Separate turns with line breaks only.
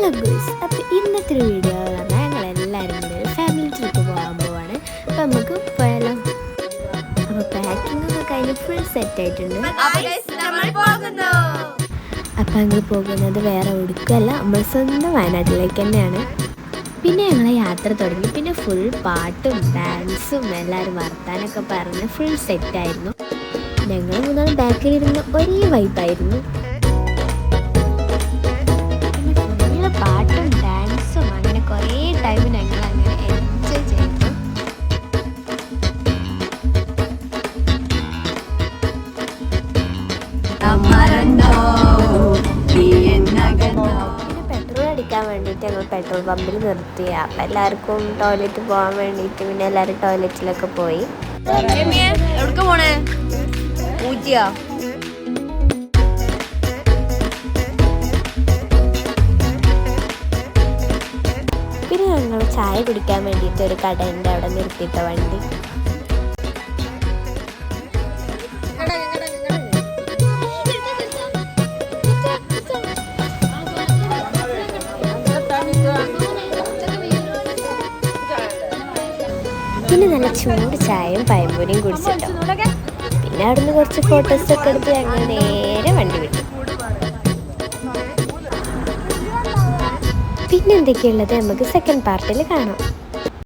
Hello guys, അപ്പോൾ ഇന്നത്തെ ഒരു വീഡിയോ പറഞ്ഞാൽ ഞങ്ങളെല്ലാവരും കൂടി ഒരു ഫാമിലി ട്രിപ്പ് പോകാൻ പോവാണ്. അപ്പോൾ നമുക്ക് പോയാലോ? അപ്പോൾ പാക്കിംഗ് ഒക്കെ കഴിഞ്ഞ് ഫുൾ സെറ്റ് ആയിട്ടുണ്ട്. അപ്പോൾ ഞങ്ങൾ പോകുന്നത് വേറെ എവിടേക്കുമല്ല, നമ്മൾ സ്വന്തം വയനാട്ടിലേക്ക് തന്നെയാണ്. പിന്നെ ഞങ്ങളെ യാത്ര തുടങ്ങി. പിന്നെ ഫുൾ പാട്ടും ഡാൻസും എല്ലാവരും വർത്താനൊക്കെ പറഞ്ഞ് ഫുൾ സെറ്റായിരുന്നു. ഞങ്ങൾ മൂന്നാൾ ബാക്കിലിരുന്ന് ഒരേ വൈബായിരുന്നു. പാട്ടും ഡാൻസും അങ്ങനെ കുറേ ടൈം ഞങ്ങൾ അങ്ങനെ എൻജോയ് ചെയ്തു. പിന്നെ പെട്രോൾ അടിക്കാൻ വേണ്ടിയിട്ട് ഞങ്ങൾ പെട്രോൾ പമ്പിൽ നിർത്തി. അപ്പം എല്ലാവർക്കും ടോയ്ലറ്റ് പോകാൻ വേണ്ടിയിട്ട് പിന്നെ എല്ലാവരും ടോയ്ലറ്റിലൊക്കെ പോയി.
എവിടേക്ക് പോണേ? ഊറ്റിയാ?
പിന്നെ ഞങ്ങൾ ചായ കുടിക്കാൻ വേണ്ടിയിട്ട് ഒരു കടേൻ്റെ അവിടെ നിർത്തിയിട്ട വണ്ടി. പിന്നെ നല്ല ചൂട് ചായയും പഴംപൊരിയും കുടിച്ചിട്ടോ. പിന്നെ അവിടുന്ന് കുറച്ച് ഫോട്ടോസൊക്കെ എടുത്ത് ഞങ്ങൾ നേരെ വണ്ടി വിട്ടു. പിന്നെ എന്തൊക്കെയുള്ളത് നമുക്ക് സെക്കൻഡ് പാർട്ടിൽ കാണാം.